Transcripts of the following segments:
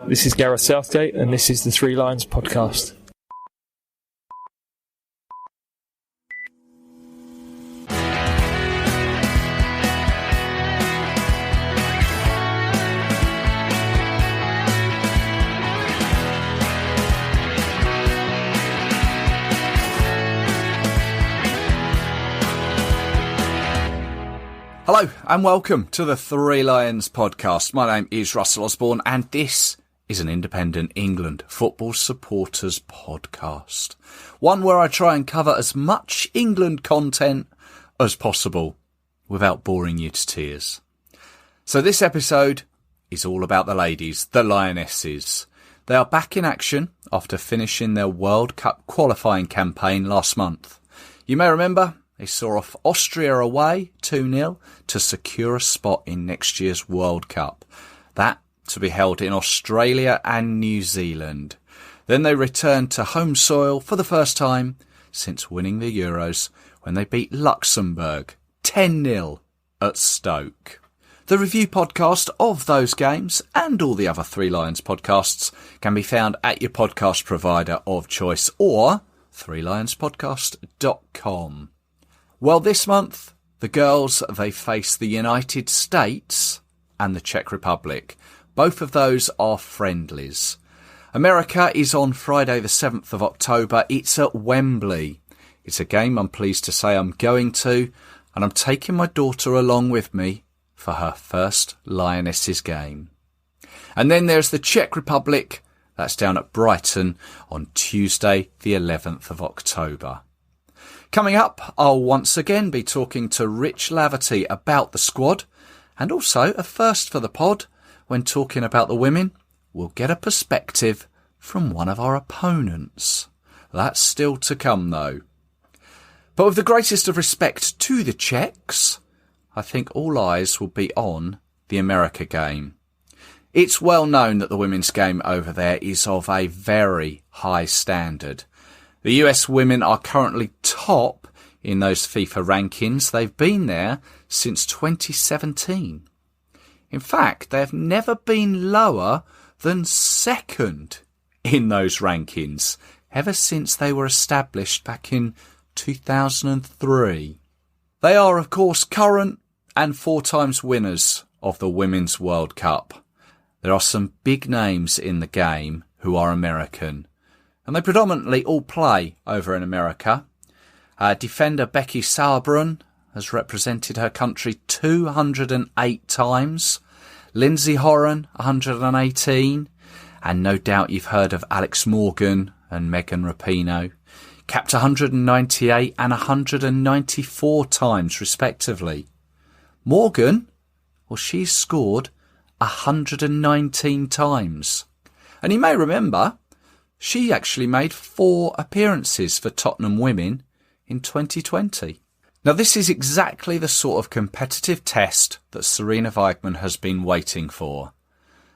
This is Gareth Southgate, and this is the Three Lions podcast. Hello and welcome to the Three Lions podcast. My name is Russell Osborne and this is an independent England football supporters podcast. One where I try and cover as much England content as possible without boring you to tears. So this episode is all about the ladies, the Lionesses. They are back in action after finishing their World Cup qualifying campaign last month. You may remember they saw off Austria away 2-0 to secure a spot in next year's World Cup. That to be held in Australia and New Zealand. Then they returned to home soil for the first time since winning the Euros when they beat Luxembourg 10-0 at Stoke. The review podcast of those games and all the other Three Lions podcasts can be found at your podcast provider of choice or threelionspodcast.com. Well, this month, the girls, they face the United States and the Czech Republic. Both of those are friendlies. America is on Friday the 7th of October. It's at Wembley. It's a game I'm pleased to say I'm going to, and I'm taking my daughter along with me for her first Lionesses game. And then there's the Czech Republic. That's down at Brighton on Tuesday the 11th of October. Coming up, I'll once again be talking to Rich Laverty about the squad, and also a first for the pod. When talking about the women, we'll get a perspective from one of our opponents. That's still to come though. But with the greatest of respect to the Czechs, I think all eyes will be on the America game. It's well known that the women's game over there is of a very high standard. The US women are currently top in those FIFA rankings. They've been there since 2017. In fact, they have never been lower than second in those rankings ever since they were established back in 2003. They are, of course, current and 4 times winners of the Women's World Cup. There are some big names in the game who are American, and they predominantly all play over in America. Defender Becky Sauerbrunn has represented her country 208 times. Lindsay Horan, 118. And no doubt you've heard of Alex Morgan and Megan Rapinoe. Capped 198 and 194 times, respectively. Morgan, well, she's scored 119 times. And you may remember, she actually made 4 appearances for Tottenham women in 2020. Now, this is exactly the sort of competitive test that Sarina Wiegman has been waiting for.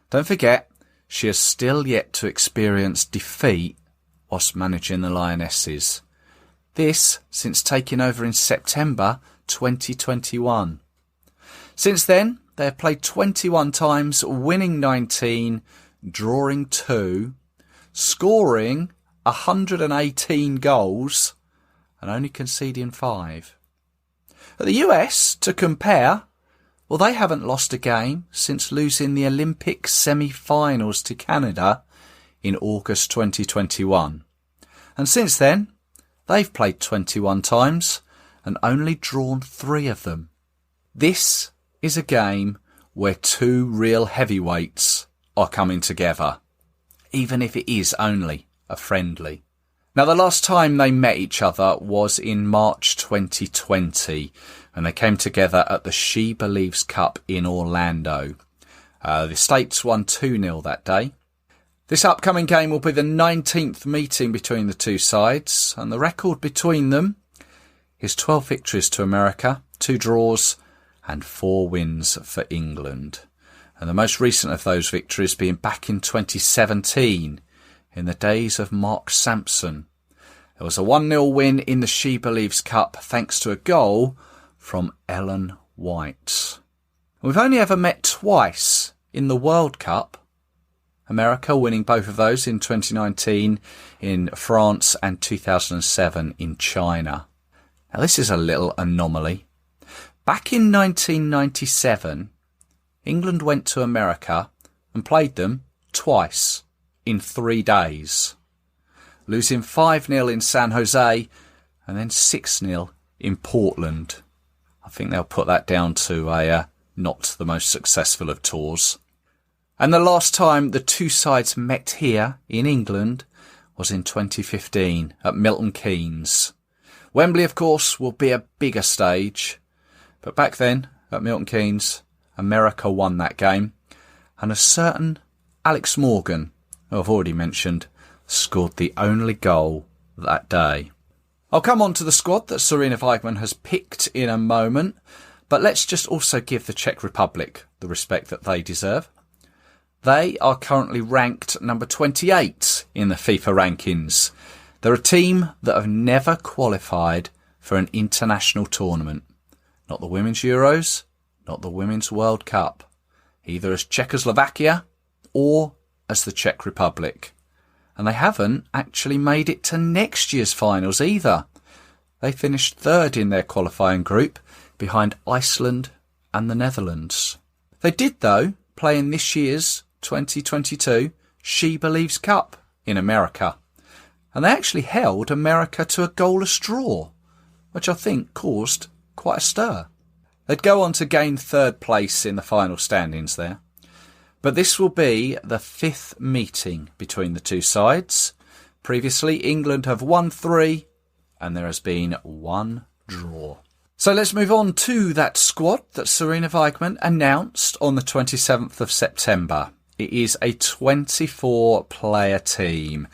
Don't forget, she has still yet to experience defeat whilst managing the Lionesses. This since taking over in September 2021. Since then, they have played 21 times, winning 19, drawing 2, scoring 118 goals and only conceding 5. At the US, to compare, well, they haven't lost a game since losing the Olympic semi-finals to Canada in August 2021. And since then, they've played 21 times and only drawn 3 of them. This is a game where 2 real heavyweights are coming together, even if it is only a friendly. Now, the last time they met each other was in March 2020, and they came together at the She Believes Cup in Orlando. The States won 2-0 that day. This upcoming game will be the 19th meeting between the two sides, and the record between them is 12 victories to America, 2 draws, and 4 wins for England. And the most recent of those victories being back in 2017, in the days of Mark Sampson. There was a 1-0 win in the She Believes Cup thanks to a goal from Ellen White. We've only ever met twice in the World Cup, America, winning both of those in 2019 in France and 2007 in China. Now, this is a little anomaly. Back in 1997, England went to America and played them twice in 3 days, losing 5-0 in San Jose and then 6-0 in Portland. I think they'll put that down to a not the most successful of tours. And the last time the two sides met here in England was in 2015 at Milton Keynes. Wembley, of course, will be a bigger stage, but back then at Milton Keynes, America won that game, and a certain Alex Morgan, who I've already mentioned, scored the only goal that day. I'll come on to the squad that Sarina Wiegman has picked in a moment, but let's just also give the Czech Republic the respect that they deserve. They are currently ranked number 28 in the FIFA rankings. They're a team that have never qualified for an international tournament. Not the Women's Euros, not the Women's World Cup, either as Czechoslovakia or as the Czech Republic. And they haven't actually made it to next year's finals either. They finished third in their qualifying group behind Iceland and the Netherlands. They did, though, play in this year's 2022 She Believes Cup in America. And they actually held America to a goalless draw, which I think caused quite a stir. They'd go on to gain third place in the final standings there. But this will be the 5th meeting between the two sides. Previously, England have won 3 and there has been 1 draw. So let's move on to that squad that Sarina Wiegman announced on the 27th of September. It is a 24-player team.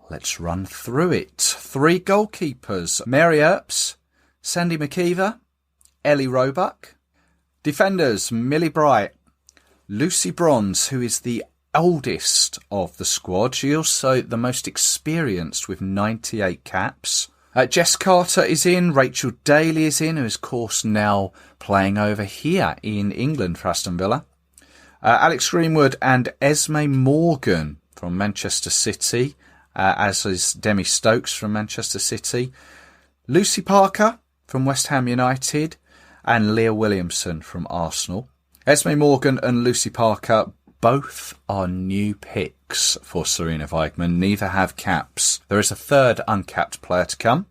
Let's run through it. 3 goalkeepers: Mary Earps, Sandy McKeever, Ellie Roebuck. Defenders: Millie Bright, Lucy Bronze, who is the oldest of the squad. She's also the most experienced with 98 caps. Jess Carter is in, Rachel Daley is in, who is, of course, now playing over here in England for Aston Villa. Alex Greenwood and Esme Morgan from Manchester City, as is Demi Stokes from Manchester City. Lucy Parker from West Ham United and Leah Williamson from Arsenal. Esme Morgan and Lucy Parker both are new picks for Sarina Wiegman. Neither have caps. There is a third uncapped player to come,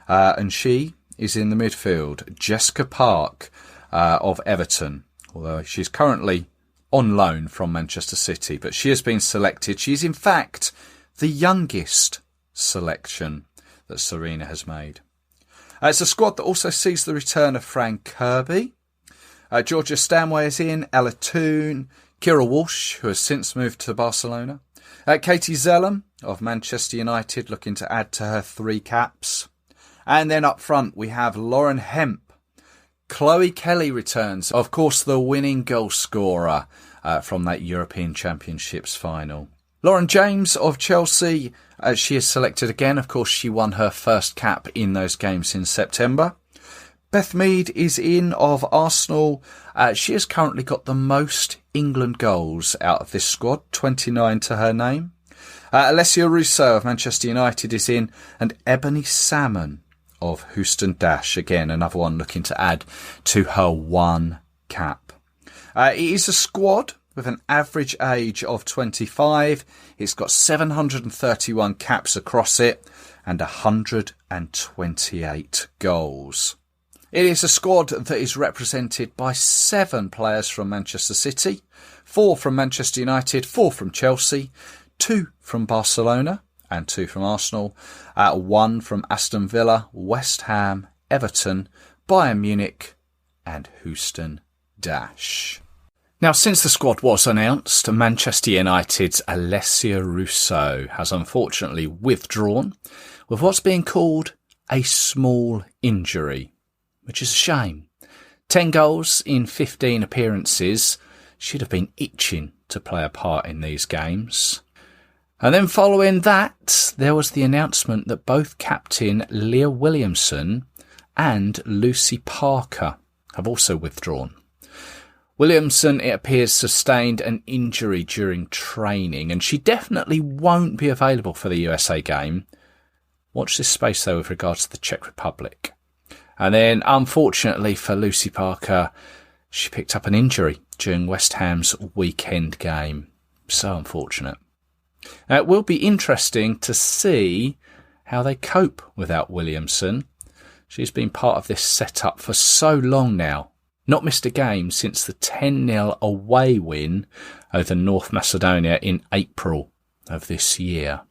and she is in the midfield. Jessica Park of Everton, although she's currently on loan from Manchester City, but she has been selected. She's in fact the youngest selection that Sarina has made. It's a squad that also sees the return of Fran Kirby. Georgia Stanway is in, Ella Toone, Kira Walsh, who has since moved to Barcelona. Katie Zellum of Manchester United, looking to add to her 3 caps. And then up front we have Lauren Hemp. Chloe Kelly returns, of course the winning goal scorer from that European Championships final. Lauren James of Chelsea, she is selected again. Of course, she won her first cap in those games in September. Beth Mead is in of Arsenal. She has currently got the most England goals out of this squad, 29 to her name. Alessia Russo of Manchester United is in, and Ebony Salmon of Houston Dash, again another one looking to add to her 1 cap. It is a squad with an average age of 25. It's got 731 caps across it and 128 goals. It is a squad that is represented by 7 players from Manchester City, 4 from Manchester United, 4 from Chelsea, 2 from Barcelona and 2 from Arsenal, 1 from Aston Villa, West Ham, Everton, Bayern Munich and Houston Dash. Now, since the squad was announced, Manchester United's Alessia Russo has unfortunately withdrawn with what's being called a small injury, which is a shame. 10 goals in 15 appearances. She'd have been itching to play a part in these games. And then following that, there was the announcement that both captain Leah Williamson and Lucy Parker have also withdrawn. Williamson, it appears, sustained an injury during training, and she definitely won't be available for the USA game. Watch this space, though, with regards to the Czech Republic. And then, unfortunately for Lucy Parker, she picked up an injury during West Ham's weekend game. So unfortunate. It will be interesting to see how they cope without Williamson. She's been part of this setup for so long now. Not missed a game since the 10-0 away win over North Macedonia in April of this year.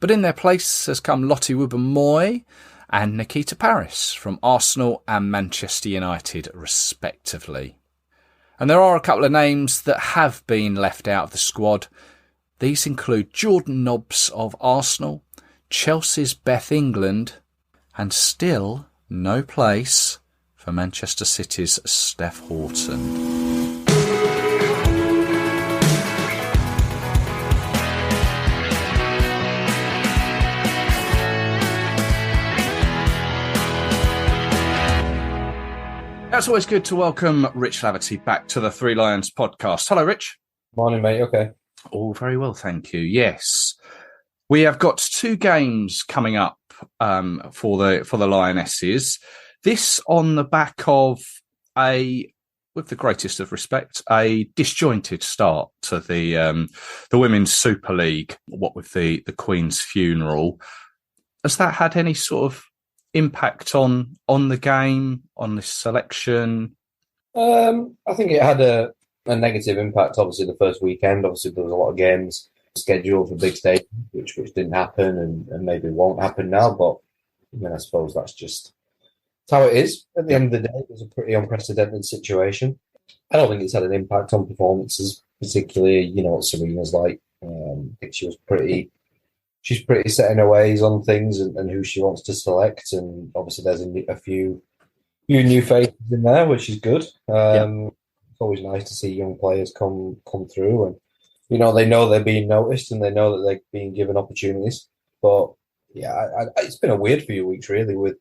But in their place has come Lottie Wubben-Moy and Nikita Paris from Arsenal and Manchester United, respectively. And there are a couple of names that have been left out of the squad. These include Jordan Nobbs of Arsenal, Chelsea's Beth England, and still no place for Manchester City's Steph Houghton. It's always good to welcome Rich Laverty back to the Three Lions podcast. Hello, Rich. Morning, mate. Okay. All very well, thank you. Yes, we have got two games coming up for the Lionesses. This on the back of with the greatest of respect, a disjointed start to the Women's Super League. What with the Queen's funeral, has that had any sort of impact on the game, on this selection? I think it had a negative impact. Obviously, the first weekend, there was a lot of games scheduled for big stage, which didn't happen and maybe won't happen now. But I mean, I suppose that's just how it is. At the end of the day, it was a pretty unprecedented situation. I don't think it's had an impact on performances, particularly, what Serena's like. I think she's pretty set in her ways on things and who she wants to select. And obviously there's a few new faces in there, which is good. It's always nice to see young players come through and, they know they're being noticed and they know that they're being given opportunities. But yeah, it's been a weird few weeks really with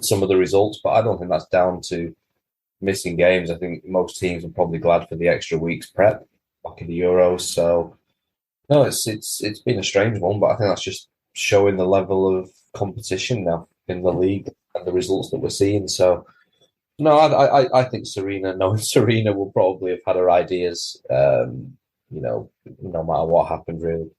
some of the results, but I don't think that's down to missing games. I think most teams are probably glad for the extra week's prep back in the Euros. So no, it's been a strange one, but I think that's just showing the level of competition now in the league and the results that we're seeing. So no, I think knowing Serena will probably have had her ideas, no matter what happened really.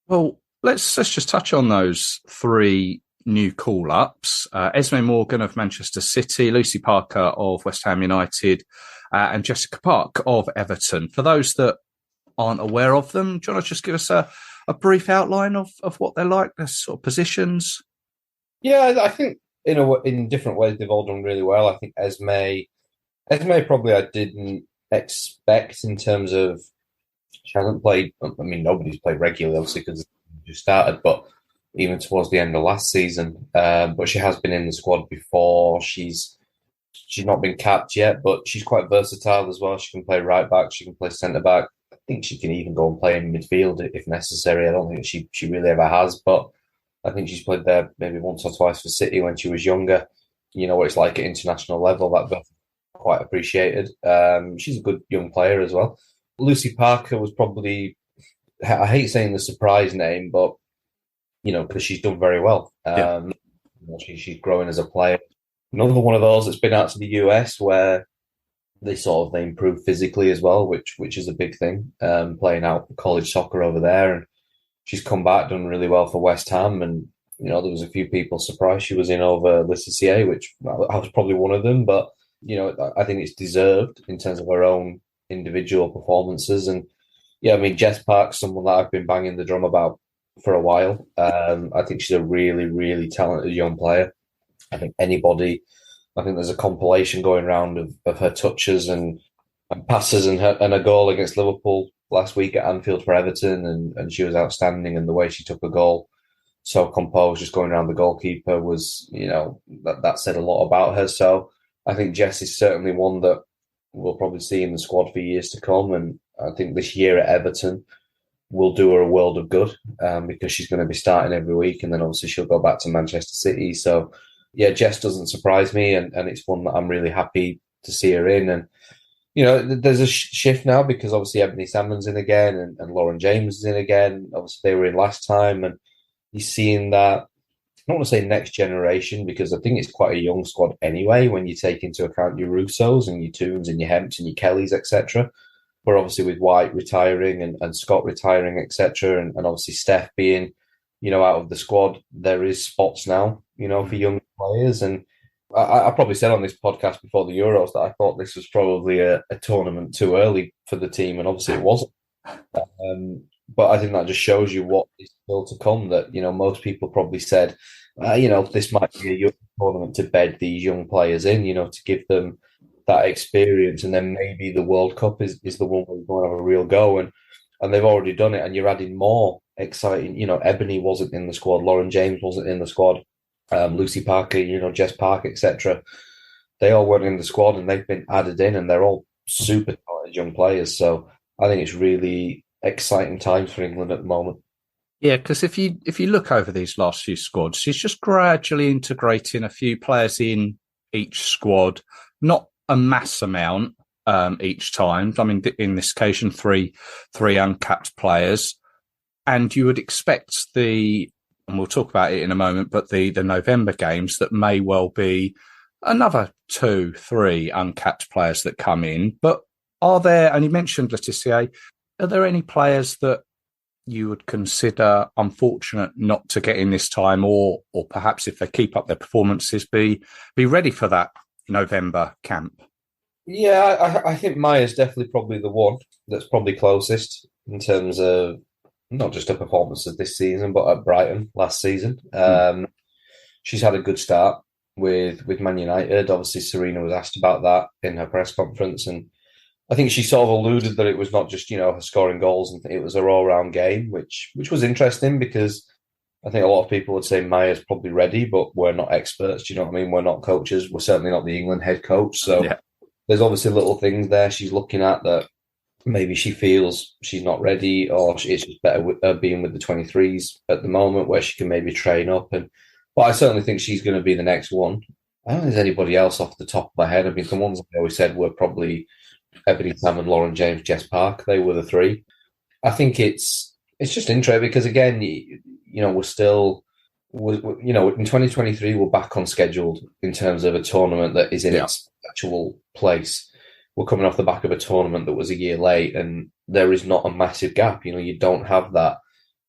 Well, let's just touch on those three new call-ups. Esme Morgan of Manchester City, Lucy Parker of West Ham United, and Jessica Park of Everton. For those that aren't aware of them, do you want to just give us a brief outline of what they're like, their sort of positions? Yeah, I think in different ways they've all done really well. I think Esme probably I didn't expect in terms of she hasn't played. I mean, nobody's played regularly, obviously, because it just started, but even towards the end of last season. But she has been in the squad before. She's not been capped yet, but she's quite versatile as well. She can play right back. She can play centre back. I think she can even go and play in midfield if necessary. I don't think she really ever has, but I think she's played there maybe once or twice for City when she was younger. You know what it's like at international level. That's quite appreciated. She's a good young player as well. Lucy Parker was probably, I hate saying the surprise name, but because she's done very well. She's growing as a player. Another one of those that's been out to the US where they improve physically as well, which is a big thing. Playing out college soccer over there, and she's come back, done really well for West Ham, and there was a few people surprised she was in over Lionesses, which I was probably one of them. But I think it's deserved in terms of her own individual performances. And yeah, I mean, Jess Park's someone that I've been banging the drum about for a while. I think she's a really, really talented young player. I think there's a compilation going around of her touches and passes and a goal against Liverpool last week at Anfield for Everton, and she was outstanding. And the way she took a goal, so composed, just going around the goalkeeper, was that said a lot about her. So I think Jess is certainly one that we'll probably see in the squad for years to come. And I think this year at Everton will do her a world of good because she's going to be starting every week, and then obviously she'll go back to Manchester City. So yeah, Jess doesn't surprise me, and it's one that I'm really happy to see her in. And there's a shift now because obviously Ebony Salmon's in again and Lauren James is in again. Obviously, they were in last time, and you're seeing that. I don't want to say next generation because I think it's quite a young squad anyway when you take into account your Russos and your Toons and your Hemps and your Kellys, etc. But obviously with White retiring and Scott retiring, etc., and obviously Steph being, out of the squad, there is spots now, for young players. And I probably said on this podcast before the Euros that I thought this was probably a tournament too early for the team, and obviously it wasn't. But I think that just shows you what is still to come. That most people probably said, this might be a young tournament to bed these young players in, to give them that experience, and then maybe the World Cup is the one where we're going to have a real go, and they've already done it, and you're adding more exciting. Ebony wasn't in the squad, Lauren James wasn't in the squad, Lucy Parker, Jess Park, etc. They all weren't in the squad, and they've been added in, and they're all super talented young players. So I think it's really exciting times for England at the moment. Yeah, because if you look over these last few squads, she's just gradually integrating a few players in each squad, not a mass amount each time. I mean, in this occasion, three uncapped players, and you would expect and we'll talk about it in a moment, but the November games that may well be another 2-3 uncapped players that come in. But are there? And you mentioned Laetitia. Are there any players that you would consider unfortunate not to get in this time, or perhaps if they keep up their performances, be ready for that November camp? Yeah, I think Maya's definitely probably the one that's probably closest in terms of not just her performances this season, but at Brighton last season. She's had a good start with Man United. Obviously, Serena was asked about that in her press conference, and I think she sort of alluded that it was not just, her scoring goals, and it was her all-round game, which was interesting because I think a lot of people would say Maya's probably ready, but we're not experts. Do you know what I mean? We're not coaches. We're certainly not the England head coach. So There's obviously little things there she's looking at that maybe she feels she's not ready, or it's just better with her being with the 23s at the moment where she can maybe train up. But I certainly think she's going to be the next one. I don't think there's anybody else off the top of my head. I mean, the ones I always said were probably Ebony Salmon, Lauren James, Jess Park. They were the three. I think it's just interesting because again, we're still, in 2023 we're back on schedule in terms of a tournament that is in its actual place. We're coming off the back of a tournament that was a year late, and there is not a massive gap. You don't have that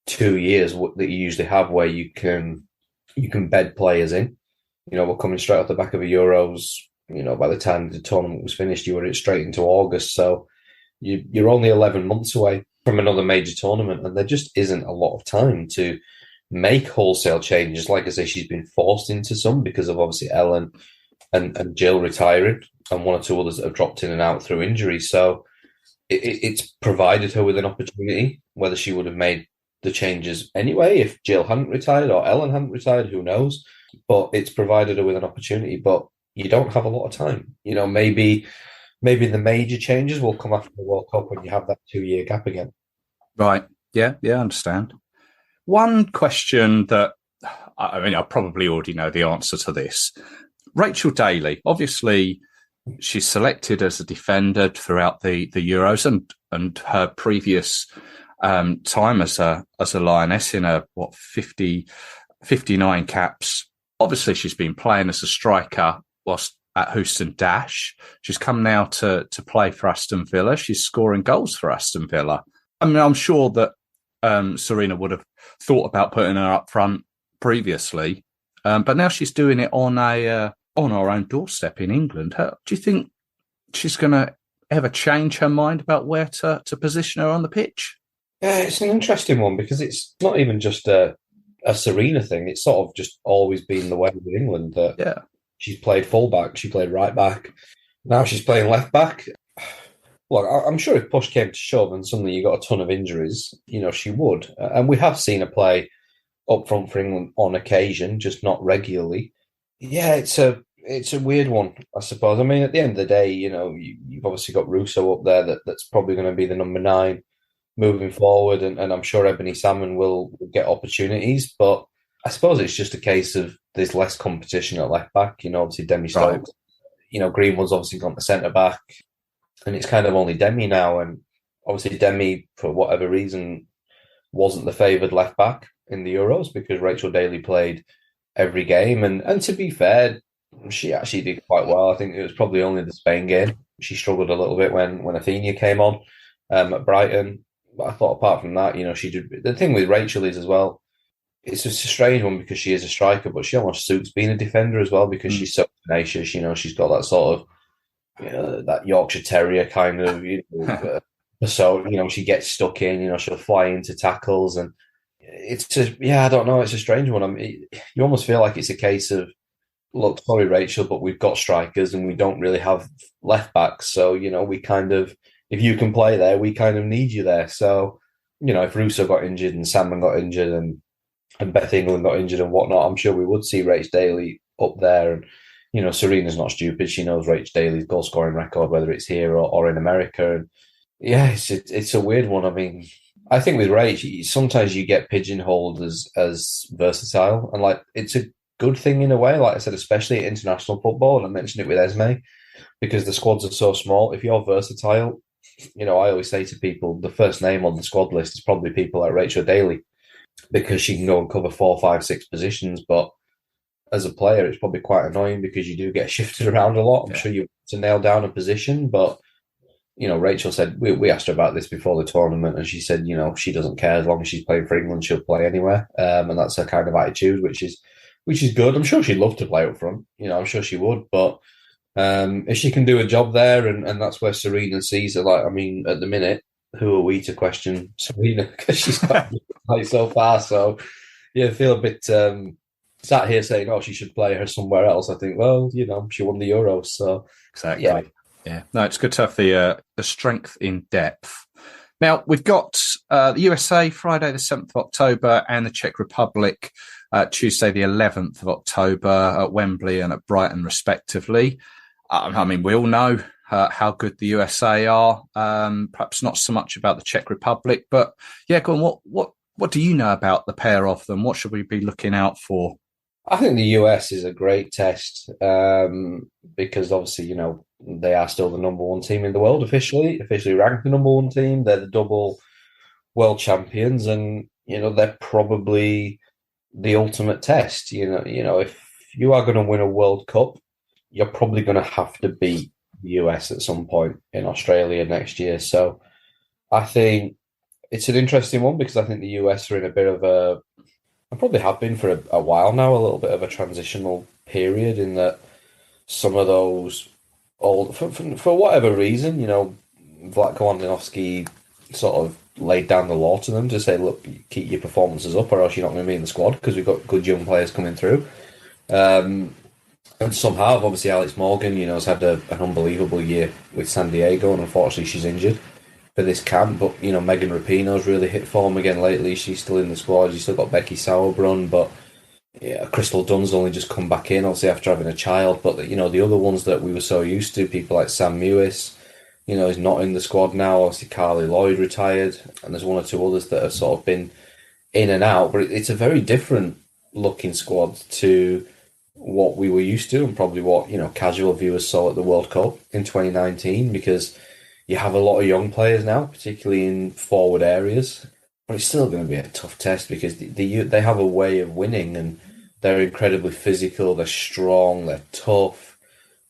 2 years that you usually have where you can bed players in. We're coming straight off the back of a Euros. By the time the tournament was finished, you were straight into August. So you're only 11 months away from another major tournament, and there just isn't a lot of time to make wholesale changes. Like I say, she's been forced into some because of obviously Ellen and Jill retiring, and one or two others that have dropped in and out through injury. So it's provided her with an opportunity. Whether she would have made the changes anyway if Jill hadn't retired or Ellen hadn't retired, who knows? But it's provided her with an opportunity. But you don't have a lot of time. Maybe the major changes will come after the World Cup when you have that 2-year gap again. Right. Yeah, I understand. One question that, I probably already know the answer to this. Rachel Daley, obviously, she's selected as a defender throughout the Euros, and her previous time as a Lioness in 59 caps. Obviously, she's been playing as a striker whilst at Houston Dash. She's come now to play for Aston Villa. She's scoring goals for Aston Villa. I mean, I'm sure that Serena would have thought about putting her up front previously, but now she's doing it on our own doorstep in England. Do you think she's going to ever change her mind about where to position her on the pitch? Yeah, it's an interesting one because it's not even just a Serena thing. It's sort of just always been the way with England that she's played fullback, she played right back. Now she's playing left back. Look, I'm sure if push came to shove and suddenly you got a ton of injuries, she would. And we have seen her play up front for England on occasion, just not regularly. Yeah, it's a weird one, I suppose. I mean, at the end of the day, you've obviously got Russo up there that's probably going to be the number 9 moving forward, and I'm sure Ebony Salmon will get opportunities, but I suppose it's just a case of there's less competition at left back. Obviously Demi Stokes, Greenwood's obviously gone to centre back. and it's kind of only Demi now. And obviously, Demi, for whatever reason, wasn't the favoured left back in the Euros because Rachel Daley played every game. And to be fair, she actually did quite well. I think it was probably only the Spain game. She struggled a little bit when Athenia came on at Brighton. But I thought apart from that, she did. The thing with Rachel is as well, it's just a strange one because she is a striker, but she almost suits being a defender as well because she's so tenacious. She's got that sort of, that Yorkshire Terrier kind of, so, she gets stuck in, she'll fly into tackles and it's just, I don't know. It's a strange one. I mean, you almost feel like it's a case of, look, sorry, Rachel, but we've got strikers and we don't really have left backs. So, we kind of, if you can play there, we kind of need you there. So, if Russo got injured and Salmon got injured and Beth England got injured and whatnot, I'm sure we would see Rach Daley up there. And, Serena's not stupid. She knows Rach Daley's goal scoring record, whether it's here or in America. And it's a weird one. I mean, I think with Rach, sometimes you get pigeonholed as versatile. And like, it's a good thing in a way, like I said, especially at international football. And I mentioned it with Esme, because the squads are so small. If you're versatile, I always say to people, the first name on the squad list is probably people like Rachel Daley, because she can go and cover 4, 5, 6 positions. But as a player, it's probably quite annoying because you do get shifted around a lot. I'm sure you want to nail down a position, but Rachel said, we asked her about this before the tournament, and she said, she doesn't care as long as she's playing for England, she'll play anywhere. And that's her kind of attitude, which is good. I'm sure she'd love to play up front. I'm sure she would, but if she can do a job there, and that's where Serena sees her. Like, I mean, at the minute, who are we to question Serena because she's got play so far? So, I feel a bit sat here saying, "Oh, she should play her somewhere else." I think, well, she won the Euros, so exactly. Yeah. No, it's good to have the strength in depth. Now we've got the USA Friday the 7th of October and the Czech Republic Tuesday the 11th of October at Wembley and at Brighton, respectively. I mean, we all know how good the USA are. Perhaps not so much about the Czech Republic, but go on. What do you know about the pair of them? What should we be looking out for? I think the US is a great test because obviously, they are still the number one team in the world officially ranked the number one team. They're the double world champions, and they're probably the ultimate test. If you are going to win a World Cup, you're probably going to have to beat the US at some point in Australia next year. So I think it's an interesting one because I think the US are in a bit of I probably have been for a while now, a little bit of a transitional period in that some of those old, for whatever reason, Vlatko Andonovsky sort of laid down the law to them to say, look, keep your performances up or else you're not going to be in the squad because we've got good young players coming through. And some have. Obviously, Alex Morgan, has had an unbelievable year with San Diego, and unfortunately she's injured for this camp. But, Megan Rapinoe's really hit form again lately. She's still in the squad. You've still got Becky Sauerbrunn, but Crystal Dunn's only just come back in, obviously after having a child. But, the other ones that we were so used to, people like Sam Mewis, is not in the squad now. Obviously, Carly Lloyd retired, and there's one or two others that have sort of been in and out. But it's a very different looking squad to what we were used to, and probably what casual viewers saw at the World Cup in 2019, because you have a lot of young players now, particularly in forward areas. But it's still going to be a tough test because they have a way of winning, and they're incredibly physical, they're strong, they're tough.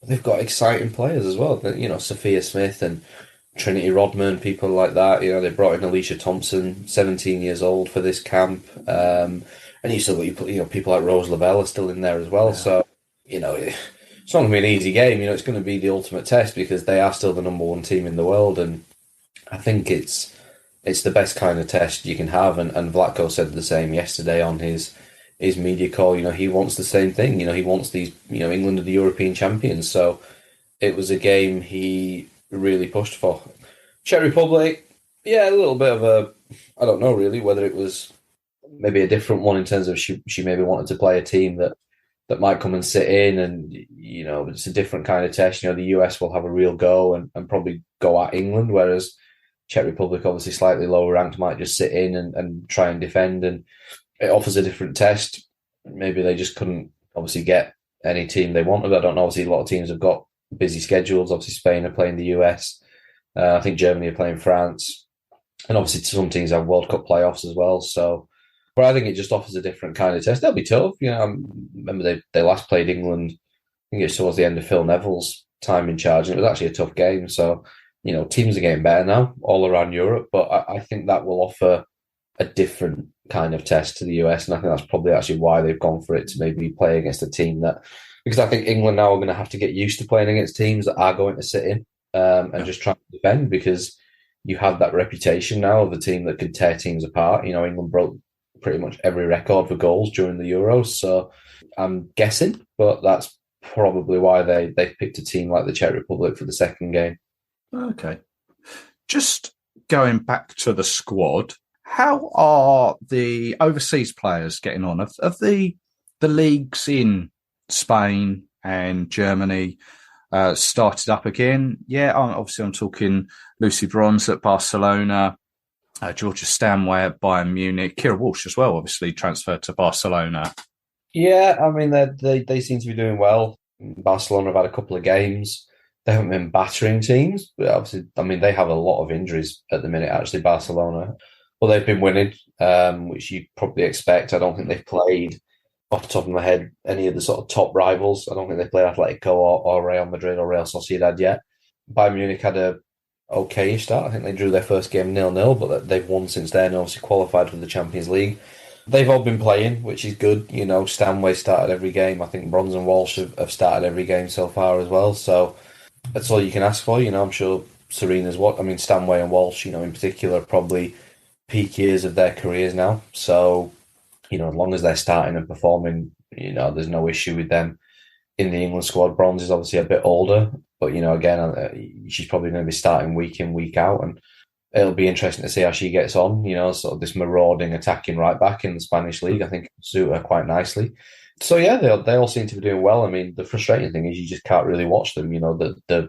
They've got exciting players as well. Sophia Smith and Trinity Rodman, people like that. They brought in Alicia Thompson, 17 years old, for this camp. And you still got people like Rose Lavelle are still in there as well. Yeah. So, it's not going to be an easy game. It's going to be the ultimate test because they are still the number one team in the world. And I think it's the best kind of test you can have. And Vlatko said the same yesterday on his media call. He wants the same thing. He wants these, England are the European champions. So it was a game he really pushed for. Czech Republic, a little bit of I don't know really whether it was maybe a different one in terms of she maybe wanted to play a team that might come and sit in, and it's a different kind of test. The US will have a real go and probably go at England, whereas Czech Republic, obviously slightly lower ranked, might just sit in and try and defend, and it offers a different test. Maybe they just couldn't obviously get any team they wanted. I don't know. Obviously, a lot of teams have got busy schedules. Obviously, Spain are playing the US I think Germany are playing France. And obviously some teams have World Cup playoffs as well. So, but I think it just offers a different kind of test. They'll be tough. I remember they last played England, I think it was towards the end of Phil Neville's time in charge, and it was actually a tough game. So, teams are getting better now all around Europe, but I think that will offer a different kind of test to the US, and I think that's probably actually why they've gone for it, to maybe play against a team that, because I think England now are going to have to get used to playing against teams that are going to sit in and just try to defend, because you have that reputation now of a team that could tear teams apart. England broke pretty much every record for goals during the Euros, so I'm guessing, but that's probably why they picked a team like the Czech Republic for the second game. Okay. Just going back to the squad, how are the overseas players getting on? Of the leagues in Spain and Germany started up again? Yeah, obviously I'm talking Lucy Bronze at Barcelona, Georgia Stanway at Bayern Munich, Kira Walsh as well, obviously transferred to Barcelona. Yeah, I mean, they seem to be doing well. Barcelona have had a couple of games. They haven't been battering teams, but obviously, I mean, they have a lot of injuries at the minute, actually, Barcelona. But they've been winning, which you probably expect. I don't think they've played, off the top of my head, any of the sort of top rivals. I don't think they've played Atletico or Real Madrid or Real Sociedad yet. Bayern Munich had a okay-ish start. I think they drew their first game 0-0, but they've won since then and obviously qualified for the Champions League. They've all been playing, which is good. Stanway started every game. I think Bronze and Walsh have started every game so far as well. So that's all you can ask for. I'm sure Serena's Stanway and Walsh, in particular, are probably peak years of their careers now. So, as long as they're starting and performing, there's no issue with them in the England squad. Bronze is obviously a bit older, but, again, she's probably going to be starting week in, week out. And it'll be interesting to see how she gets on, sort of this marauding attacking right back in the Spanish league. I think it'll suit her quite nicely. So yeah, they all seem to be doing well. I mean, the frustrating thing is you just can't really watch them.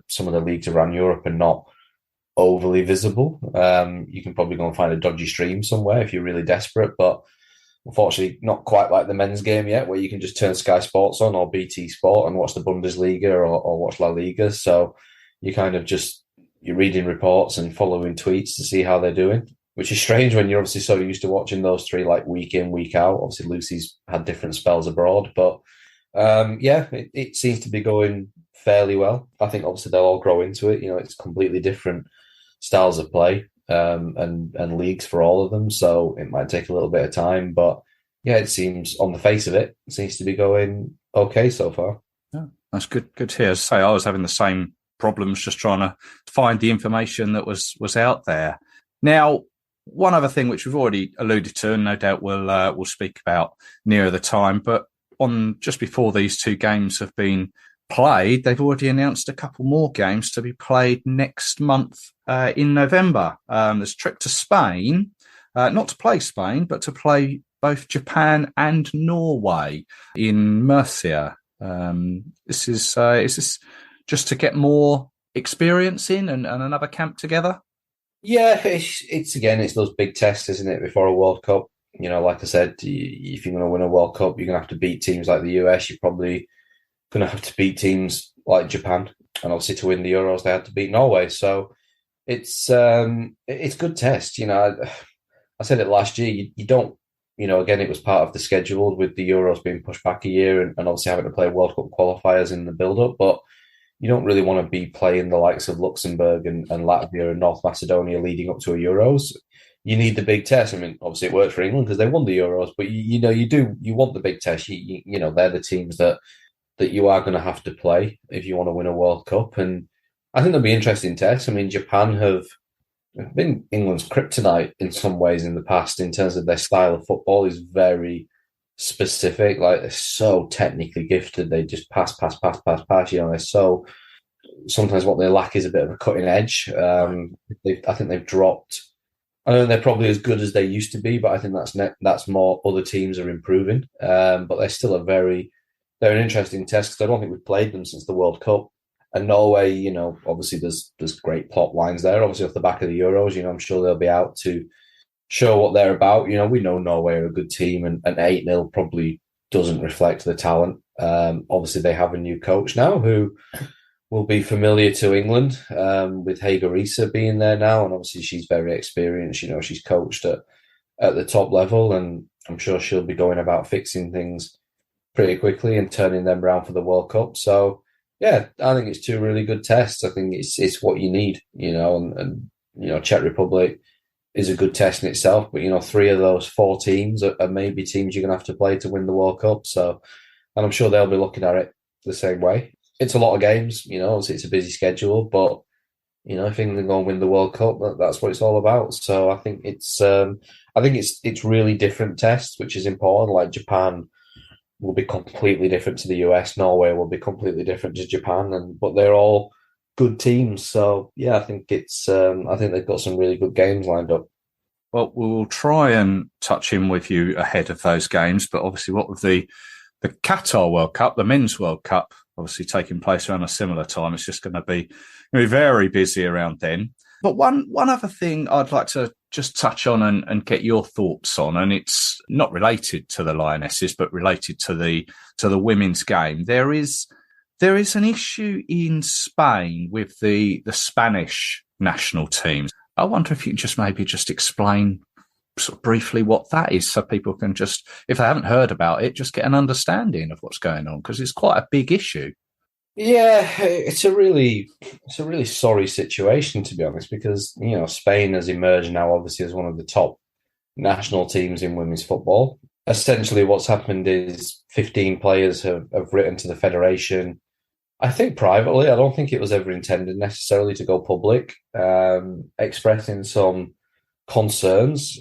Some of the leagues around Europe are not overly visible. You can probably go and find a dodgy stream somewhere if you're really desperate, but unfortunately not quite like the men's game yet, where you can just turn Sky Sports on or BT Sport and watch the Bundesliga or watch La Liga. So you kind of you're reading reports and following tweets to see how they're doing, which is strange when you're obviously so used to watching those three like week in, week out. Obviously, Lucy's had different spells abroad, but it seems to be going fairly well. I think obviously they'll all grow into it. It's completely different styles of play and leagues for all of them, so it might take a little bit of time. But yeah, it seems on the face of it seems to be going okay so far. Yeah, that's good. Good to hear. As I say, I was having the same problems just trying to find the information that was out there. Now, one other thing which we've already alluded to, and no doubt we'll speak about nearer the time, but on just before these two games have been played, they've already announced a couple more games to be played next month in November. There's a trip to Spain, not to play Spain, but to play both Japan and Norway in Murcia. Is this just to get more experience in and another camp together? Yeah, it's those big tests, isn't it, before a World Cup? Like I said, if you're going to win a World Cup, you're going to have to beat teams like the US. You're probably going to have to beat teams like Japan. And obviously to win the Euros, they had to beat Norway. So it's good test. I said it last year, you don't, again, it was part of the schedule with the Euros being pushed back a year and obviously having to play World Cup qualifiers in the build-up. But you don't really want to be playing the likes of Luxembourg and Latvia and North Macedonia leading up to a Euros. You need the big test. I mean, obviously it worked for England because they won the Euros, but you want the big test. They're the teams that you are going to have to play if you want to win a World Cup. And I think there'll be interesting tests. I mean, Japan have been England's kryptonite in some ways in the past in terms of their style of football is very specific. Like, they're so technically gifted. They just pass. They're so, sometimes what they lack is a bit of a cutting edge. I think they've dropped. I don't think they're probably as good as they used to be, but I think that's more other teams are improving. But they're still they're an interesting test because I don't think we've played them since the World Cup. And Norway, obviously there's great plot lines there. Obviously off the back of the Euros, I'm sure they'll be out to show what they're about. We know Norway are a good team, and 8-0 probably doesn't reflect the talent. Obviously they have a new coach now who will be familiar to England, with Hager Risa being there now, and obviously she's very experienced. She's coached at the top level, and I'm sure she'll be going about fixing things pretty quickly and turning them around for the World Cup. So yeah, I think it's two really good tests. I think it's what you need, and Czech Republic is a good test in itself, but three of those four teams are maybe teams you're gonna have to play to win the World Cup. So, and I'm sure they'll be looking at it the same way. It's a lot of games, it's a busy schedule, but if England go and win the World Cup, that's what it's all about. So I think it's really different tests, which is important. Like Japan will be completely different to the US. Norway will be completely different to Japan, but they're all good teams. So yeah, I think I think they've got some really good games lined up. Well, we'll try and touch in with you ahead of those games, but obviously, what with the Qatar World Cup, the Men's World Cup, obviously taking place around a similar time, it's just going to be very busy around then. But one other thing I'd like to just touch on and get your thoughts on, and it's not related to the Lionesses, but related to the women's game. There is an issue in Spain with the Spanish national teams. I wonder if you can just explain sort of briefly what that is, so people can just, if they haven't heard about it, just get an understanding of what's going on, because it's quite a big issue. Yeah, it's a really sorry situation, to be honest, because Spain has emerged now obviously as one of the top national teams in women's football. Essentially, what's happened is 15 players have written to the federation. I think privately. I don't think it was ever intended necessarily to go public, expressing some concerns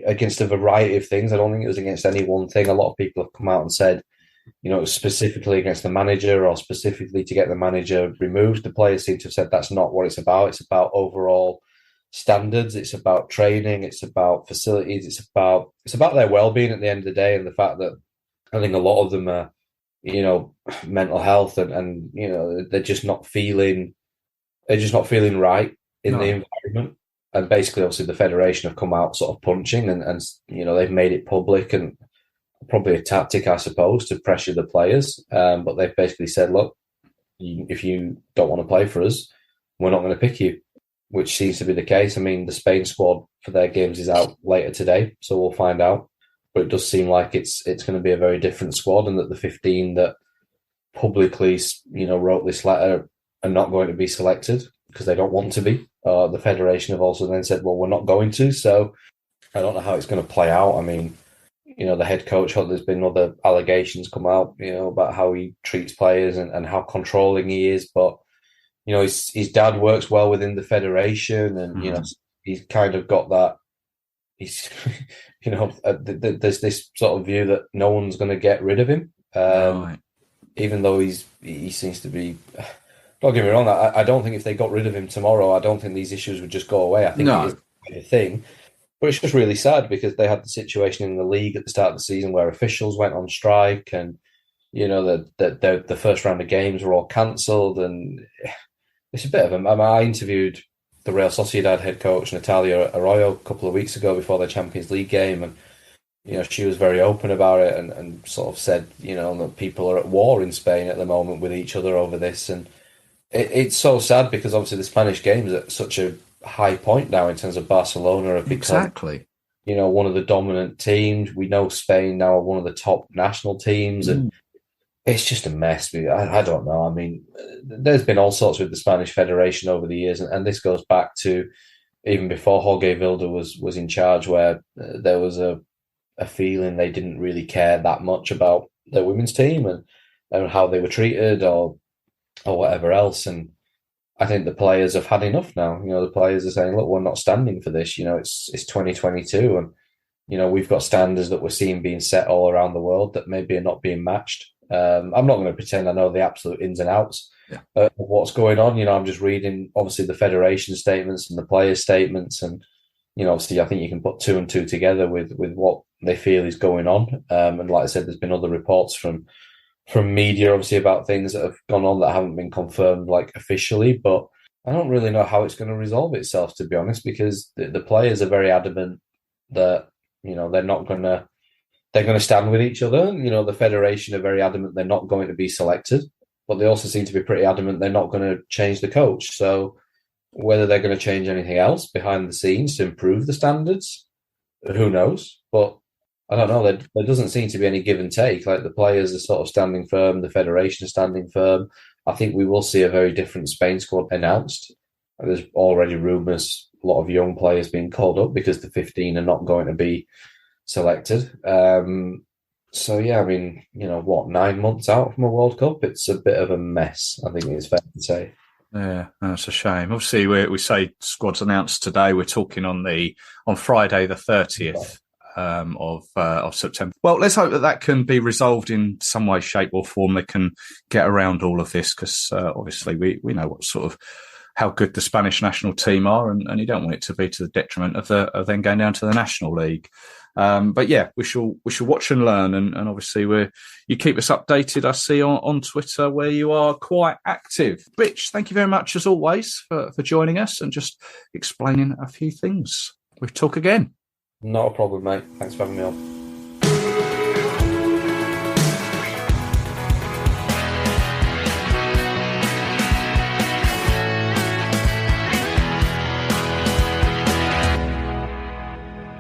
against a variety of things. I don't think it was against any one thing. A lot of people have come out and said, it was specifically against the manager or specifically to get the manager removed. The players seem to have said that's not what it's about. It's about overall standards. It's about training. It's about facilities. It's about their well-being at the end of the day, and the fact that I think a lot of them are, mental health and they're just not feeling right in the environment. And basically, obviously, the federation have come out sort of punching and they've made it public, and probably a tactic, I suppose, to pressure the players. But they've basically said, look, if you don't want to play for us, we're not going to pick you, which seems to be the case. I mean, the Spain squad for their games is out later today, so we'll find out. But it does seem like it's going to be a very different squad, and that the 15 that publicly, wrote this letter are not going to be selected because they don't want to be. The federation have also then said, well, we're not going to. So I don't know how it's going to play out. I mean, the head coach, there's been other allegations come out, about how he treats players and how controlling he is. But, his dad works well within the federation, and, he's kind of got that. He's, there's this sort of view that no one's going to get rid of him. Right. Even though he seems to be. Don't get me wrong. I don't think if they got rid of him tomorrow, I don't think these issues would just go away. I think it is a thing, but it's just really sad because they had the situation in the league at the start of the season where officials went on strike, and the first round of games were all cancelled, and it's a bit of I interviewed the Real Sociedad head coach Natalia Arroyo a couple of weeks ago before the Champions League game, and she was very open about it and sort of said that people are at war in Spain at the moment with each other over this, and it's so sad because obviously the Spanish game is at such a high point now in terms of Barcelona have become, exactly, one of the dominant teams. We know Spain now are one of the top national teams, and it's just a mess. I don't know. I mean, there's been all sorts with the Spanish Federation over the years, and this goes back to even before Jorge Vilda was in charge, where there was a feeling they didn't really care that much about their women's team and how they were treated or whatever else. And I think the players have had enough now. The players are saying, look, we're not standing for this. It's 2022, and we've got standards that we're seeing being set all around the world that maybe are not being matched. I'm not going to pretend I know the absolute ins and outs of what's going on. I'm just reading, obviously, the federation statements and the players' statements, and obviously, I think you can put two and two together with what they feel is going on. And like I said, there's been other reports from media, obviously, about things that have gone on that haven't been confirmed, like officially. But I don't really know how it's going to resolve itself, to be honest, because the players are very adamant that they're not going to stand with each other. The federation are very adamant they're not going to be selected. but they also seem to be pretty adamant they're not going to change the coach. So whether they're going to change anything else behind the scenes to improve the standards, who knows? But I don't know. There doesn't seem to be any give and take. Like the players are sort of standing firm, the federation is standing firm. I think we will see a very different Spain squad announced. There's already rumours, a lot of young players being called up because the 15 are not going to be selected. So, yeah, I mean, 9 months out from a World Cup, it's a bit of a mess, I think it's fair to say. Yeah, that's a shame. Obviously, we say squads announced today. We're talking on Friday the 30th of September. Well, let's hope that can be resolved in some way, shape, or form. They can get around all of this because obviously we know what sort of how good the Spanish national team are, and you don't want it to be to the detriment of them going down to the National League. But yeah, we shall watch and learn, and obviously you keep us updated. I see on Twitter where you are quite active. Rich, thank you very much as always for joining us and just explaining a few things. We'll talk again. Not a problem, mate. Thanks for having me on.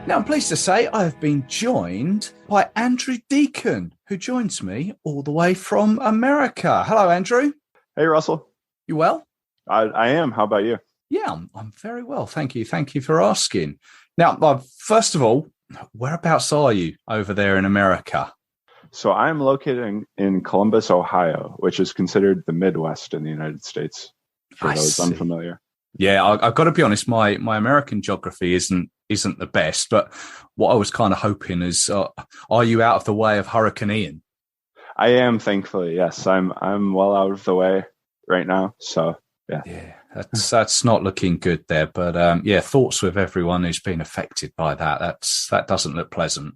Now, I'm pleased to say I have been joined by Andrew Deacon, who joins me all the way from America. Hello, Andrew. Hey, Russell. You well? I am. How about you? Yeah, I'm very well. Thank you. Thank you for asking. Now, first of all, whereabouts are you over there in America? So I'm located in Columbus, Ohio, which is considered the Midwest in the United States, for those unfamiliar. Yeah, I've got to be honest, my American geography isn't the best, but what I was kind of hoping is, are you out of the way of Hurricane Ian? I am, thankfully, yes. I'm well out of the way right now, so yeah. Yeah, that's not looking good there, but thoughts with everyone who's been affected by that. That doesn't look pleasant.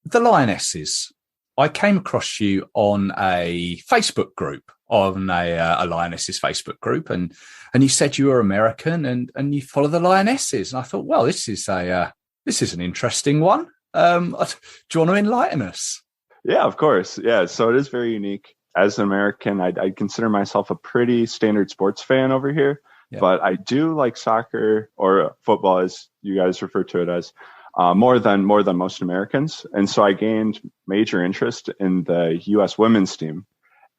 The Lionesses. I came across you on a Facebook group, on a Lionesses Facebook group, and you said you were American and you follow the Lionesses. And I thought, well, this is an interesting one. Do you want to enlighten us? Yeah, of course. Yeah, so it is very unique. As an American, I'd consider myself a pretty standard sports fan over here, but I do like soccer or football, as you guys refer to it as. More than most Americans. And so I gained major interest in the U.S. women's team.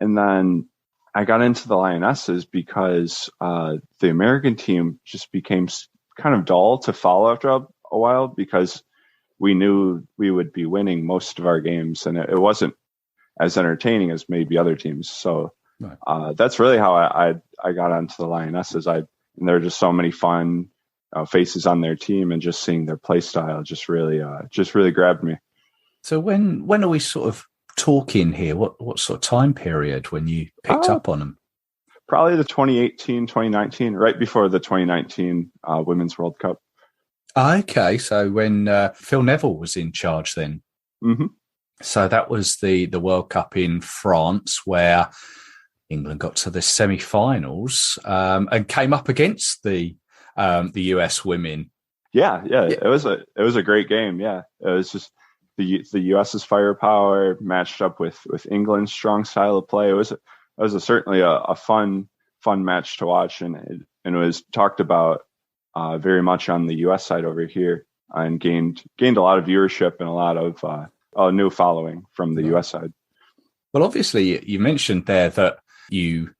And then I got into the Lionesses because the American team just became kind of dull to follow after a while because we knew we would be winning most of our games. And it wasn't as entertaining as maybe other teams. So that's really how I got onto the Lionesses. And there are just so many fun faces on their team, and just seeing their play style just really grabbed me. So when are we sort of talking here? What sort of time period when you picked up on them? Probably the 2018, 2019, right before the 2019 Women's World Cup. Okay, so when Phil Neville was in charge then. Mm-hmm. So that was the World Cup in France where England got to the semi-finals and came up against the US women. Yeah. It was a great game. Yeah, it was just the US's firepower matched up with England's strong style of play. It was certainly a fun match to watch, and it was talked about very much on the US side over here, and gained a lot of viewership and a lot of a new following from the US side. Well, obviously, you mentioned there that you.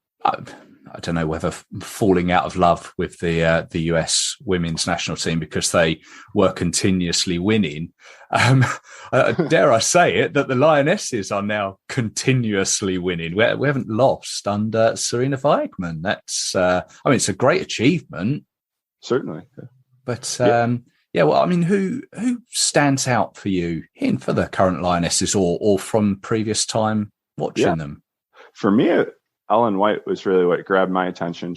I don't know whether falling out of love with the US women's national team because they were continuously winning. Dare I say it, that the Lionesses are now continuously winning. We haven't lost under Serena Weigmann. That's, it's a great achievement. Certainly. But, who stands out for you for the current Lionesses or from previous time watching them? For me, Ellen White was really what grabbed my attention.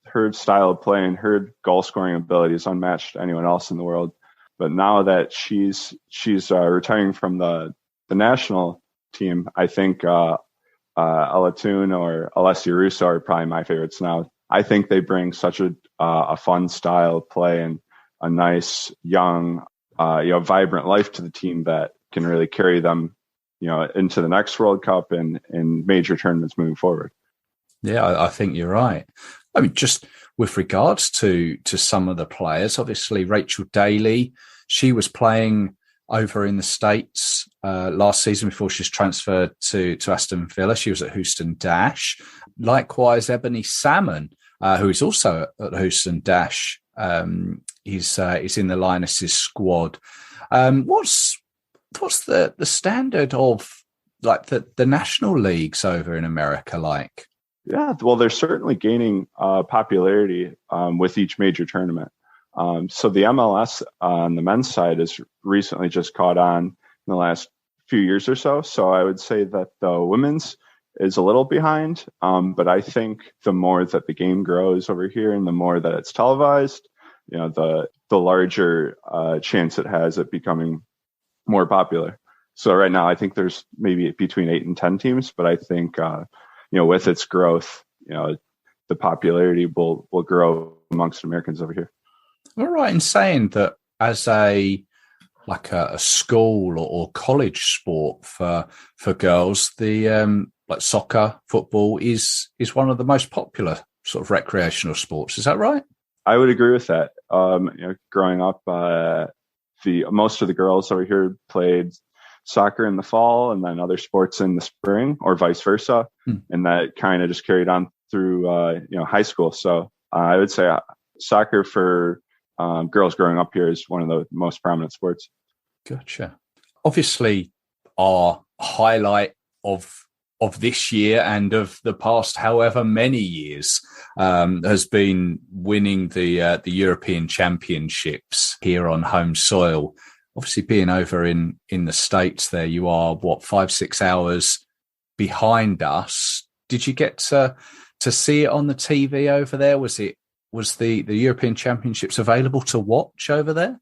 Her style of play and her goal scoring ability is unmatched to anyone else in the world. But now that she's retiring from the national team, I think Ella Toone or Alessia Russo are probably my favorites now. I think they bring such a fun style of play and a nice young, vibrant life to the team that can really carry them into the next World Cup and major tournaments moving forward. Yeah, I think you're right. I mean, just with regards to some of the players, obviously Rachel Daley, she was playing over in the States last season before she was transferred to Aston Villa. She was at Houston Dash. Likewise, Ebony Salmon, who is also at Houston Dash, is in the Lionesses squad. What's the standard of like the national leagues over in America like? Yeah, well, they're certainly gaining popularity with each major tournament. So the MLS on the men's side has recently just caught on in the last few years or so. So I would say that the women's is a little behind. But I think the more that the game grows over here and the more that it's televised, the larger chance it has at becoming more popular. So right now, I think there's maybe between 8 and 10 teams, but I think, with its growth, the popularity will grow amongst Americans over here. All right, in saying that as a school or college sport for girls, the like soccer, football is one of the most popular sort of recreational sports. Is that right? I would agree with that. Growing up, most of the girls over here played soccer in the fall and then other sports in the spring, or vice versa, and that kind of just carried on through high school. So I would say soccer for girls growing up here is one of the most prominent sports. Gotcha. Obviously, our highlight of this year and of the past however many years has been winning the European Championships here on home soil. Obviously, being over in the States there, you are, 5-6 hours behind us. Did you get to see it on the TV over there? Was the European Championships available to watch over there?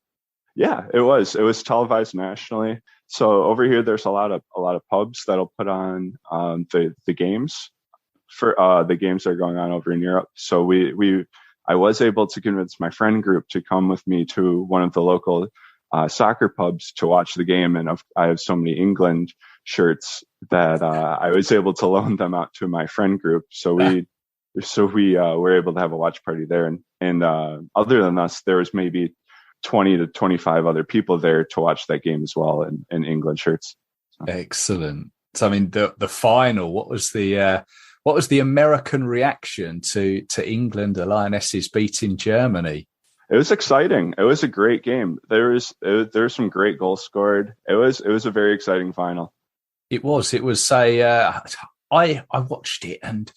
Yeah, it was. It was televised nationally. So over here, there's a lot of pubs that'll put on the games for the games that are going on over in Europe. So I was able to convince my friend group to come with me to one of the local soccer pubs to watch the game, and I have so many England shirts that I was able to loan them out to my friend group. So we were able to have a watch party there, and other than us, there was maybe 20 to 25 other people there to watch that game as well in England shirts. So. Excellent. So I mean, the final. What was the American reaction to England, the Lionesses beating Germany? It was exciting. It was a great game. There was some great goals scored. It was a very exciting final. It was. It was I watched it and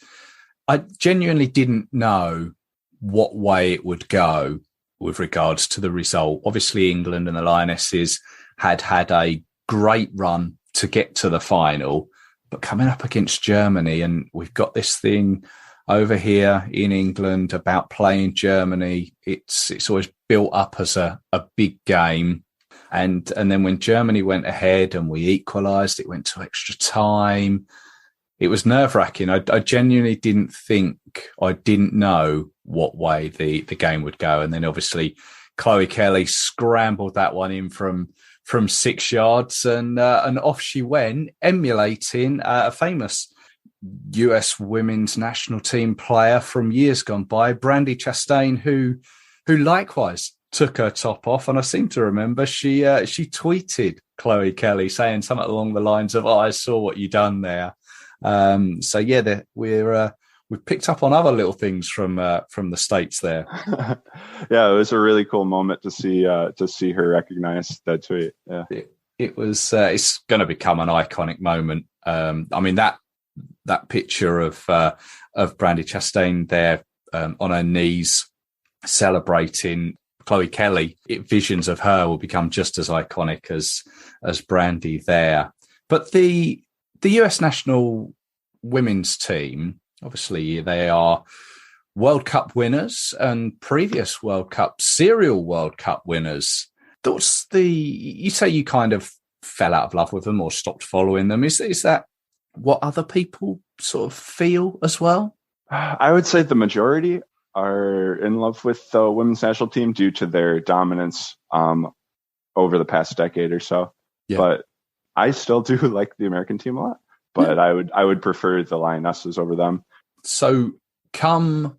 I genuinely didn't know what way it would go with regards to the result. Obviously, England and the Lionesses had a great run to get to the final, but coming up against Germany, and we've got this thing over here in England about playing Germany. It's always built up as a big game. And then when Germany went ahead and we equalised, it went to extra time. It was nerve-wracking. I genuinely didn't know what way the game would go. And then obviously Chloe Kelly scrambled that one in from 6 yards and off she went, emulating a famous US women's national team player from years gone by, Brandi Chastain, who likewise took her top off. And I seem to remember she tweeted Chloe Kelly saying something along the lines of, "Oh, I saw what you done there." So yeah, we've picked up on other little things from the States there. Yeah, it was a really cool moment to see her recognize that tweet. Yeah, it was. It's going to become an iconic moment. I mean that picture of Brandi Chastain there on her knees celebrating Chloe Kelly. Visions of her will become just as iconic as Brandi there. But the US national women's team, obviously, they are World Cup winners and previous serial World Cup winners. You say you kind of fell out of love with them or stopped following them. Is that what other people sort of feel as well? I would say the majority are in love with the women's national team due to their dominance over the past decade or so. Yeah. But I still do like the American team a lot. But I would prefer the Lionesses over them. So come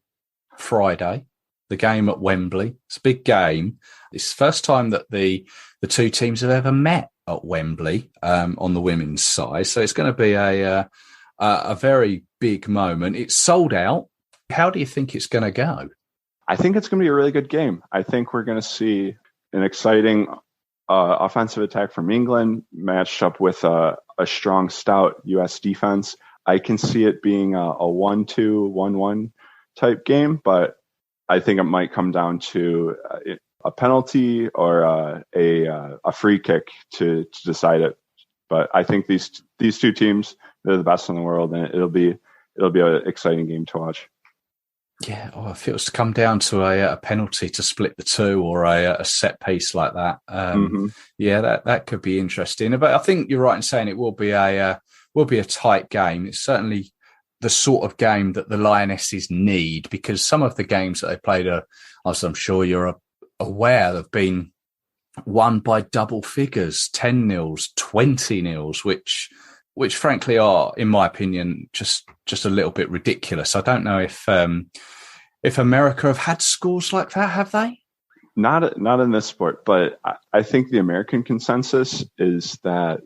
Friday, the game at Wembley, it's a big game. It's the first time that the two teams have ever met at Wembley on the women's side. So it's going to be a very big moment. It's sold out. How do you think it's going to go? I think it's going to be a really good game. I think we're going to see an exciting offensive attack from England matched up with a strong, stout U.S. defense. I can see it being a 1-2, 1-1 type game, but I think it might come down to a penalty or a free kick to decide it. But I think these two teams, they're the best in the world, and it'll be an exciting game to watch. Yeah, if it was to come down to a penalty to split the two or a set piece like that, yeah, that could be interesting. But I think you're right in saying it will be a tight game. It's certainly the sort of game that the Lionesses need, because some of the games that they played are, as I'm sure you're aware, have been won by double figures, 10-0, 20-0, which frankly are, in my opinion, just a little bit ridiculous. I don't know if America have had scores like that, have they? Not in this sport, but I think the American consensus is that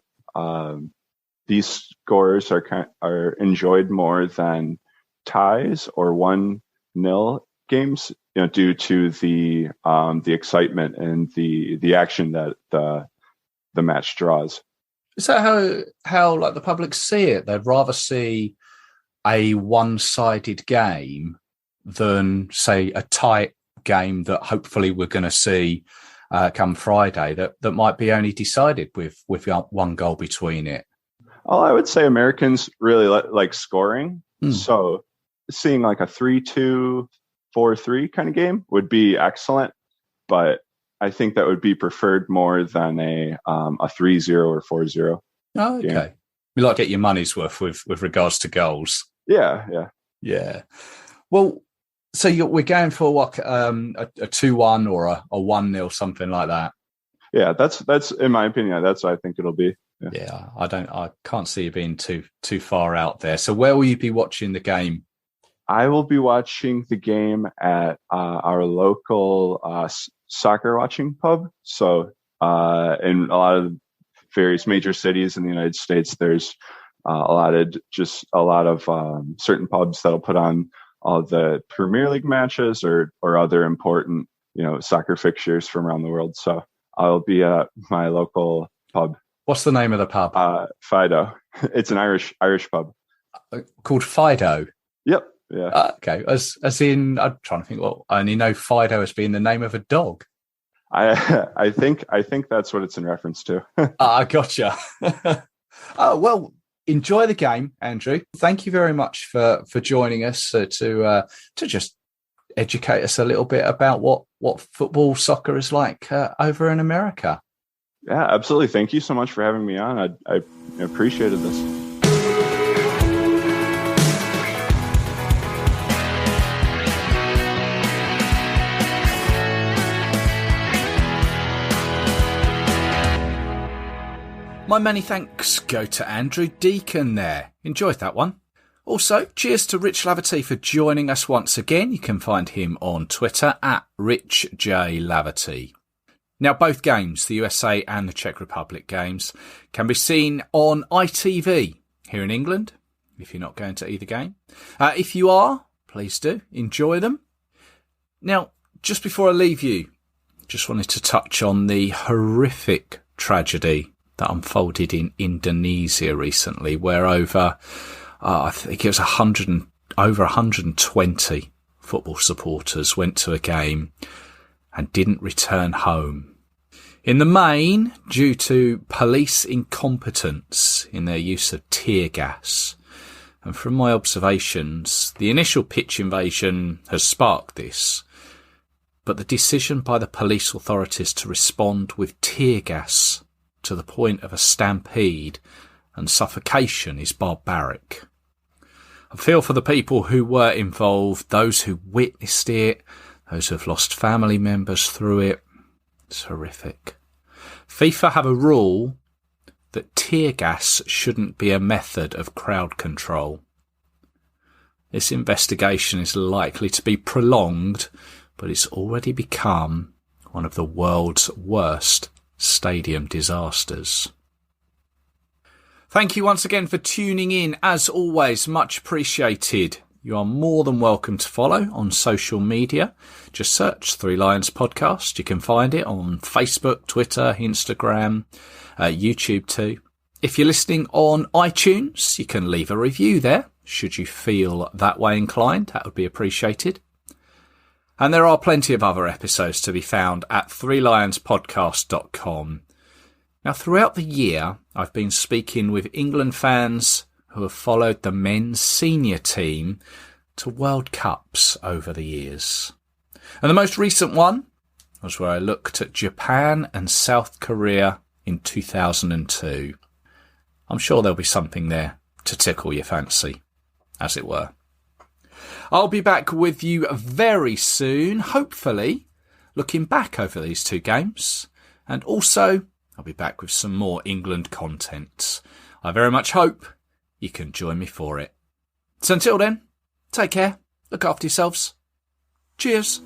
these scores are enjoyed more than ties or 1-0 games, due to the excitement and the action that the match draws. Is that how like the public see it? They'd rather see a one-sided game than, say, a tight game that hopefully we're going to see come Friday that might be only decided with one goal between it. Well, I would say Americans really like scoring. So seeing like a 3-2, 4-3 kind of game would be excellent. But I think that would be preferred more than a 3-0 or 4-0. Oh, okay. Game. We like to get your money's worth with regards to goals. Yeah. Well, so we're going for what, a 2-1 or a 1-0, something like that. Yeah, that's in my opinion. That's what I think it'll be. Yeah, I can't see you being too far out there. So where will you be watching the game? I will be watching the game at our local soccer watching pub. So in a lot of various major cities in the United States, there's a lot of certain pubs that'll put on all the Premier League matches or other important soccer fixtures from around the world. So I'll be at my local pub. What's the name of the pub? Fido. It's an Irish pub called Fido. Yep. Yeah. Okay. As in, I'm trying to think. Well, I only know Fido as being the name of a dog. I think that's what it's in reference to. I gotcha. Well, enjoy the game, Andrew. Thank you very much for joining us to just educate us a little bit about what football soccer is like over in America. Yeah, absolutely. Thank you so much for having me on. I appreciated this. My many thanks go to Andrew Deacon there. Enjoyed that one. Also, cheers to Rich Laverty for joining us once again. You can find him on Twitter at RichJLaverty. Now, both games, the USA and the Czech Republic games, can be seen on ITV here in England, if you're not going to either game. If you are, please do. Enjoy them. Now, just before I leave you, just wanted to touch on the horrific tragedy that unfolded in Indonesia recently, where I think it was over 120 football supporters went to a game and didn't return home. In the main, due to police incompetence in their use of tear gas. And from my observations, the initial pitch invasion has sparked this, but the decision by the police authorities to respond with tear gas to the point of a stampede and suffocation is barbaric. I feel for the people who were involved, those who witnessed it, those who have lost family members through it. It's horrific. FIFA have a rule that tear gas shouldn't be a method of crowd control. This investigation is likely to be prolonged, but it's already become one of the world's worst stadium disasters. Thank you once again for tuning in. As always, much appreciated. You are more than welcome to follow on social media. Just search Three Lions Podcast. You can find it on Facebook, Twitter, Instagram, YouTube too. If you're listening on iTunes, you can leave a review there. Should you feel that way inclined, that would be appreciated. And there are plenty of other episodes to be found at threelionspodcast.com. Now, throughout the year, I've been speaking with England fans who have followed the men's senior team to World Cups over the years. And the most recent one was where I looked at Japan and South Korea in 2002. I'm sure there'll be something there to tickle your fancy, as it were. I'll be back with you very soon, hopefully, looking back over these two games. And also, I'll be back with some more England content. I very much hope you can join me for it. So until then, take care, look after yourselves. Cheers.